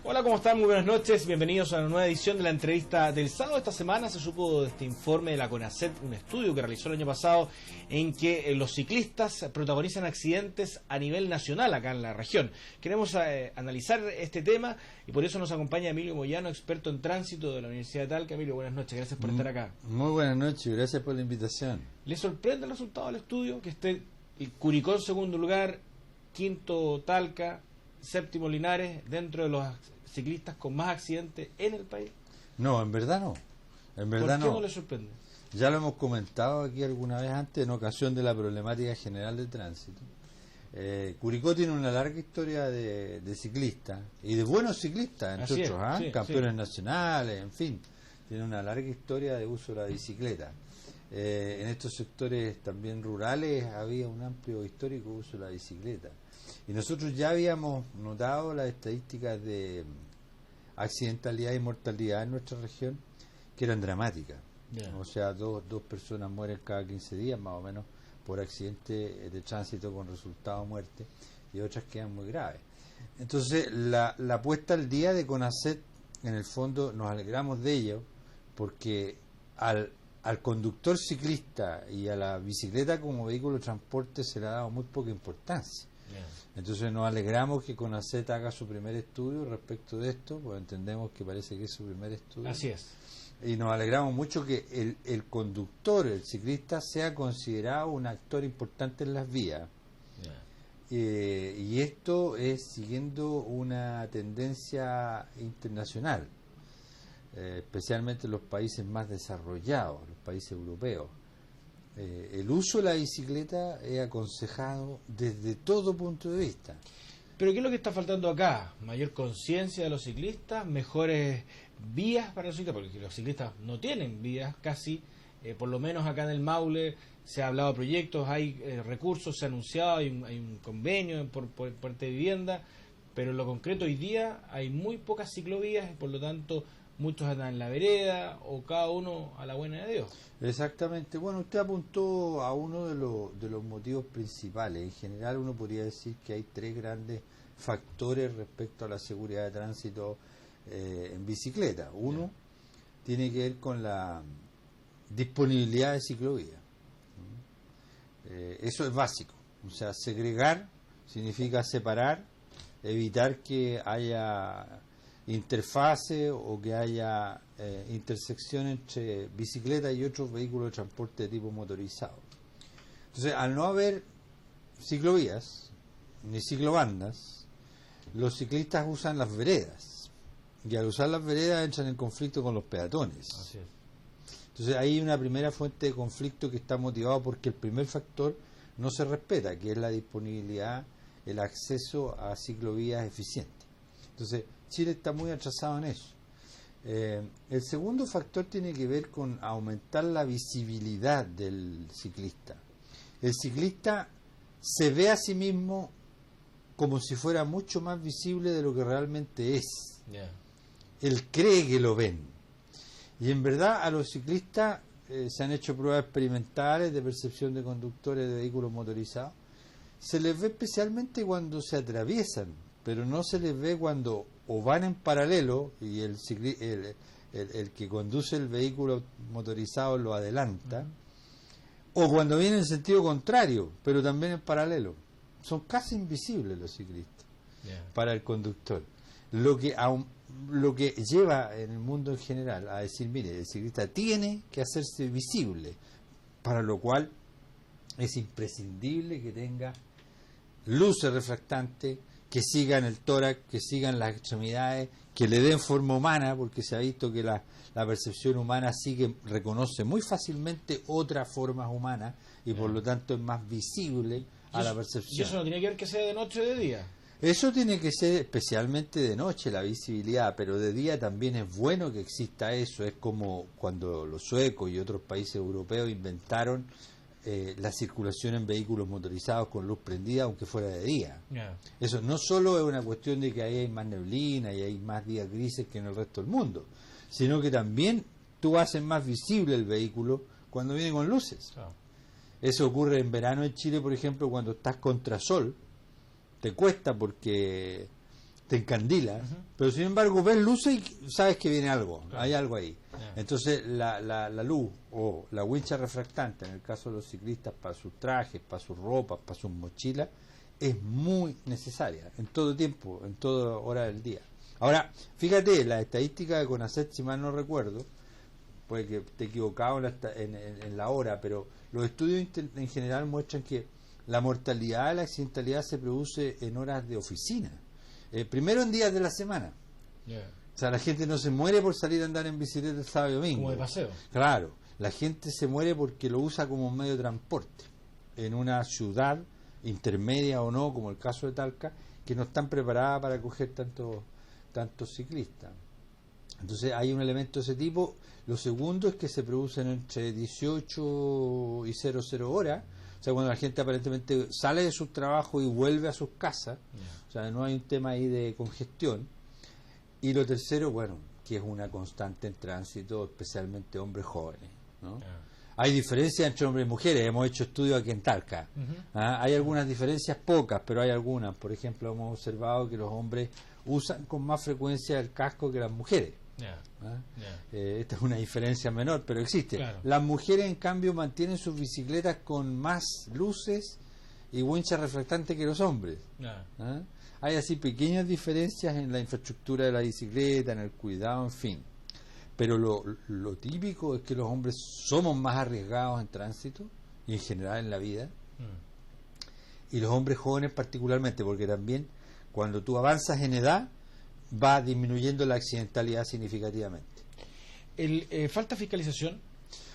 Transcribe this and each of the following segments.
Hola, ¿cómo están? Muy buenas noches, bienvenidos a una nueva edición de la entrevista del sábado. Esta semana se supo de este informe de la CONACET, un estudio que realizó el año pasado en que los ciclistas protagonizan accidentes a nivel nacional acá en la región. Queremos analizar este tema y por eso nos acompaña Emilio Moyano, experto en tránsito de la Universidad de Talca. Emilio, buenas noches, gracias por estar acá. Muy buenas noches, gracias por la invitación. ¿Le sorprende el resultado del estudio? Que esté el Curicó en segundo lugar, quinto Talca, séptimo Linares, dentro de los ciclistas con más accidentes en el país. No, en verdad no. En verdad ¿Por qué no le sorprende? Ya lo hemos comentado aquí alguna vez antes en ocasión de la problemática general de tránsito. Curicó tiene una larga historia de ciclistas y de buenos ciclistas, entre otros, sí, campeones nacionales, en fin. Tiene una larga historia de uso de la bicicleta. En estos sectores también rurales había un amplio histórico uso de la bicicleta. Y nosotros ya habíamos notado las estadísticas de accidentalidad y mortalidad en nuestra región, que eran dramáticas. O sea, dos personas mueren cada 15 días más o menos por accidente de tránsito con resultado muerte, y otras quedan muy graves. Entonces, la puesta al día de CONACET, en el fondo, nos alegramos de ello, porque al conductor ciclista y a la bicicleta como vehículo de transporte se le ha dado muy poca importancia. Entonces nos alegramos que CONACET haga su primer estudio respecto de esto, pues entendemos que parece que es su primer estudio. Así es. Y nos alegramos mucho que el conductor, el ciclista, sea considerado un actor importante en las vías. Y esto es siguiendo una tendencia internacional, especialmente en los países más desarrollados, los países europeos. El uso de la bicicleta es aconsejado desde todo punto de vista. ¿Pero qué es lo que está faltando acá? ¿Mayor conciencia de los ciclistas? ¿Mejores vías para los ciclistas? Porque los ciclistas no tienen vías casi, por lo menos acá en el Maule se ha hablado de proyectos, hay recursos, se ha anunciado, hay un convenio por parte de vivienda, pero en lo concreto hoy día hay muy pocas ciclovías y por lo tanto muchos andan en la vereda o cada uno a la buena de Dios. Exactamente. Bueno, usted apuntó a uno de los motivos principales. En general uno podría decir que hay tres grandes factores respecto a la seguridad de tránsito en bicicleta. Uno tiene que ver con la disponibilidad de ciclovías. Eso es básico. O sea, segregar significa separar, evitar que haya interfase o que haya intersección entre bicicleta y otros vehículos de transporte de tipo motorizado. Entonces, al no haber ciclovías ni ciclobandas, los ciclistas usan las veredas, y al usar las veredas entran en conflicto con los peatones. Así es. Entonces hay una primera fuente de conflicto que está motivado porque el primer factor no se respeta, que es la disponibilidad, el acceso a ciclovías eficientes. Entonces Chile está muy atrasado en eso. El segundo factor tiene que ver con aumentar la visibilidad del ciclista. El ciclista se ve a sí mismo como si fuera mucho más visible de lo que realmente es. Él cree que lo ven. Y en verdad a los ciclistas se han hecho pruebas experimentales de percepción de conductores de vehículos motorizados. Se les ve especialmente cuando se atraviesan, pero no se les ve cuando o van en paralelo y el que conduce el vehículo motorizado lo adelanta, o cuando viene en sentido contrario, pero también en paralelo. Son casi invisibles los ciclistas para el conductor. Lo que lleva en el mundo en general a decir, mire, el ciclista tiene que hacerse visible, para lo cual es imprescindible que tenga luces refractantes, que sigan el tórax, que sigan las extremidades, que le den forma humana, porque se ha visto que la percepción humana sí que reconoce muy fácilmente otras formas humanas y por lo tanto es más visible a la percepción. ¿Y eso no tiene que ver que sea de noche o de día? Eso tiene que ser especialmente de noche, la visibilidad, pero de día también es bueno que exista eso. Es como cuando los suecos y otros países europeos inventaron la circulación en vehículos motorizados con luz prendida, aunque fuera de día. Eso no solo es una cuestión de que ahí hay más neblina y hay más días grises que en el resto del mundo, sino que también tú haces más visible el vehículo cuando viene con luces. Eso ocurre en verano en Chile, por ejemplo, cuando estás contra sol, te cuesta porque te encandila, pero sin embargo ves luces y sabes que viene algo, Claro. hay algo ahí. Entonces la luz o la wincha refractante, en el caso de los ciclistas, para sus trajes, para sus ropas, para sus mochilas, es muy necesaria en todo tiempo, en toda hora del día. Ahora, fíjate, la estadística de CONACET, si mal no recuerdo, puede que esté equivocado en la hora, pero los estudios en general muestran que la mortalidad, la accidentalidad se produce en horas de oficina. Primero en días de la semana. O sea, la gente no se muere por salir a andar en bicicleta el sábado y domingo. Como de paseo. Claro, la gente se muere porque lo usa como un medio de transporte en una ciudad intermedia o no, como el caso de Talca, que no están preparadas para acoger tantos ciclistas. Entonces hay un elemento de ese tipo. Lo segundo es que se producen entre 18 y 00 horas, o sea, cuando la gente aparentemente sale de su trabajo y vuelve a sus casas. O sea, no hay un tema ahí de congestión. Y lo tercero, bueno, que es una constante en tránsito, especialmente hombres jóvenes, ¿no? Hay diferencias entre hombres y mujeres, hemos hecho estudios aquí en Talca. Hay algunas diferencias, pocas, pero hay algunas. Por ejemplo, hemos observado que los hombres usan con más frecuencia el casco que las mujeres. Esta es una diferencia menor, pero existe. Claro. Las mujeres, en cambio, mantienen sus bicicletas con más luces y winchas reflectantes que los hombres. Hay así pequeñas diferencias en la infraestructura de la bicicleta, en el cuidado, en fin. Pero lo típico es que los hombres somos más arriesgados en tránsito y en general en la vida. Y los hombres jóvenes particularmente, porque también cuando tú avanzas en edad va disminuyendo la accidentalidad significativamente. ¿Falta fiscalización?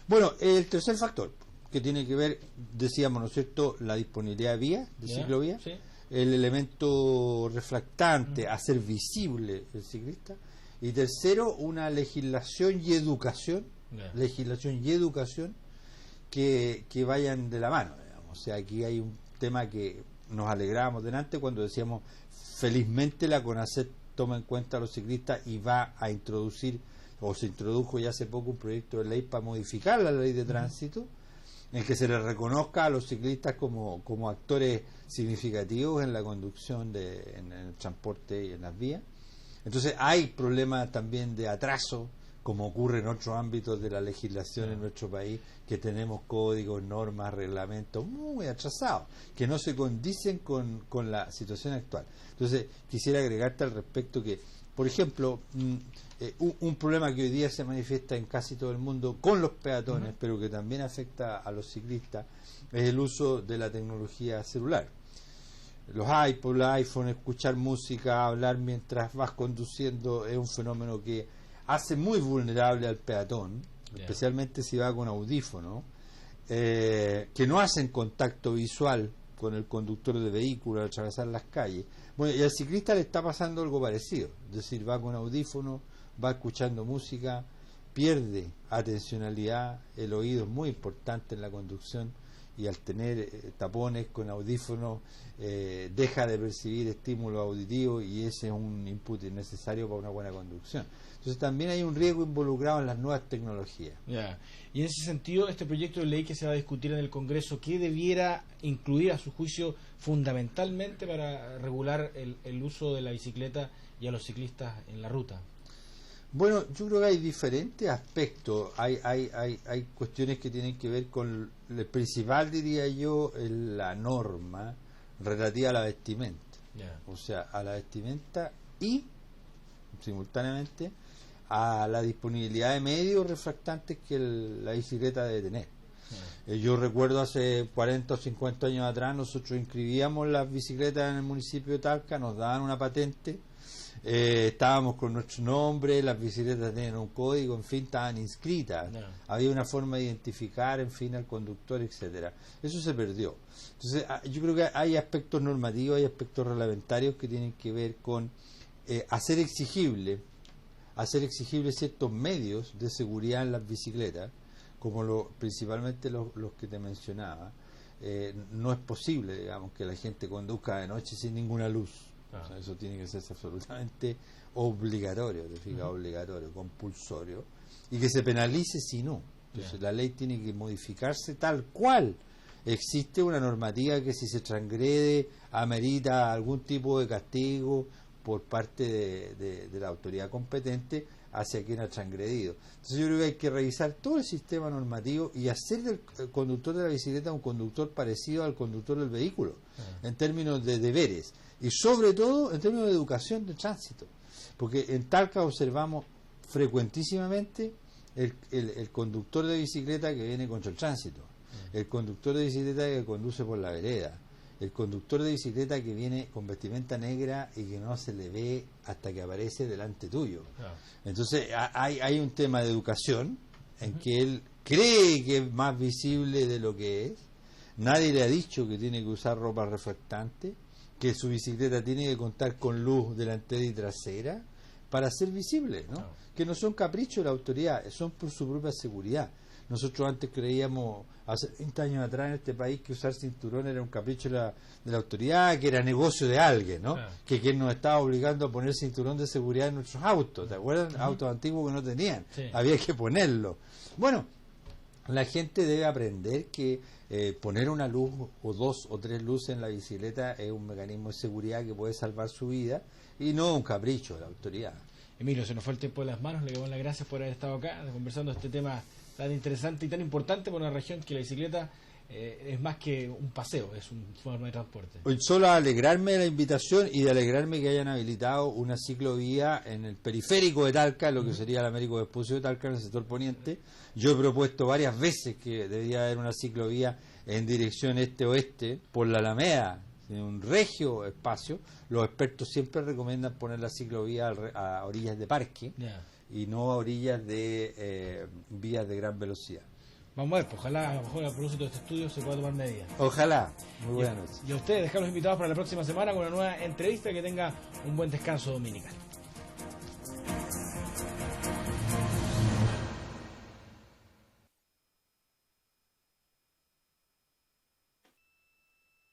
Bueno, el tercer factor, que tiene que ver, decíamos, ¿no es cierto?, la disponibilidad de vías, de ciclovías, sí. El elemento refractante, hacer visible el ciclista, y tercero, una legislación y educación, que vayan de la mano, digamos. O sea, aquí hay un tema que nos alegrábamos delante cuando decíamos, felizmente la CONACET toma en cuenta a los ciclistas y va a introducir, o se introdujo ya hace poco un proyecto de ley para modificar la ley de tránsito, en que se les reconozca a los ciclistas como actores significativos en la conducción, en el transporte y en las vías. Entonces hay problemas también de atraso, como ocurre en otros ámbitos de la legislación en nuestro país, que tenemos códigos, normas, reglamentos muy atrasados, que no se condicen con la situación actual. Entonces quisiera agregarte al respecto que, por ejemplo, un problema que hoy día se manifiesta en casi todo el mundo con los peatones, pero que también afecta a los ciclistas, es el uso de la tecnología celular. Los iPods, los iPhone, escuchar música, hablar mientras vas conduciendo, es un fenómeno que hace muy vulnerable al peatón, especialmente si va con audífono, que no hacen contacto visual con el conductor de vehículo al atravesar las calles. Bueno, y al ciclista le está pasando algo parecido, es decir, va con audífono, va escuchando música, pierde atencionalidad, el oído es muy importante en la conducción, y al tener tapones con audífonos deja de percibir estímulos auditivos, y ese es un input necesario para una buena conducción. Entonces también hay un riesgo involucrado en las nuevas tecnologías. Y en ese sentido, este proyecto de ley que se va a discutir en el Congreso, ¿qué debiera incluir a su juicio fundamentalmente para regular el uso de la bicicleta y a los ciclistas en la ruta? Bueno, yo creo que hay diferentes aspectos. Hay cuestiones que tienen que ver con el principal, diría yo, la norma relativa a la vestimenta. O sea, a la vestimenta y simultáneamente a la disponibilidad de medios refractantes que la bicicleta debe tener. Yo recuerdo hace 40 o 50 años atrás, nosotros inscribíamos las bicicletas en el municipio de Talca, nos daban una patente, estábamos con nuestro nombre, las bicicletas tenían un código, en fin, estaban inscritas, había una forma de identificar, en fin, al conductor, etcétera. Eso se perdió. Entonces, yo creo que hay aspectos normativos, hay aspectos reglamentarios que tienen que ver con hacer exigibles ciertos medios de seguridad en las bicicletas, como principalmente los que te mencionaba. No es posible, digamos, que la gente conduzca de noche sin ninguna luz. O sea, eso tiene que ser absolutamente obligatorio, obligatorio, compulsorio, y que se penalice si no. Entonces la ley tiene que modificarse tal cual. Existe una normativa que si se transgrede amerita algún tipo de castigo, por parte de la autoridad competente hacia quien ha transgredido. Entonces yo creo que hay que revisar todo el sistema normativo y hacer del conductor de la bicicleta un conductor parecido al conductor del vehículo, en términos de deberes y sobre todo en términos de educación de tránsito, porque en Talca observamos frecuentísimamente el conductor de bicicleta que viene contra el tránsito, el conductor de bicicleta que conduce por la vereda, el conductor de bicicleta que viene con vestimenta negra y que no se le ve hasta que aparece delante tuyo. Entonces hay un tema de educación en que él cree que es más visible de lo que es. Nadie le ha dicho que tiene que usar ropa reflectante, que su bicicleta tiene que contar con luz delantera y trasera para ser visible, ¿no? Que no son caprichos de la autoridad, son por su propia seguridad. Nosotros antes creíamos, hace 20 años atrás en este país, que usar cinturón era un capricho de la autoridad, que era negocio de alguien, ¿no? Que quien nos estaba obligando a poner cinturón de seguridad en nuestros autos, ¿te acuerdas? Autos antiguos que no tenían, había que ponerlo. Bueno, la gente debe aprender que poner una luz o 2 o 3 luces en la bicicleta es un mecanismo de seguridad que puede salvar su vida y no un capricho de la autoridad. Emilio, se nos fue el tiempo de las manos, le damos las gracias por haber estado acá conversando este tema tan interesante y tan importante para una región que la bicicleta es más que un paseo, es una forma de transporte. Hoy solo alegrarme de la invitación y de alegrarme que hayan habilitado una ciclovía en el periférico de Talca, lo que sería el Américo Vespucio de Talca, en el sector poniente. Yo he propuesto varias veces que debería haber una ciclovía en dirección este-oeste por la Alameda, en un regio espacio. Los expertos siempre recomiendan poner la ciclovía a orillas de parque y no a orillas de vías de gran velocidad. Vamos a ver, pues ojalá a lo mejor a propósito de este estudio se pueda tomar medidas. Ojalá. Muy buenas noches. Y a ustedes, dejarlos invitados para la próxima semana con una nueva entrevista. Que tenga un buen descanso dominical.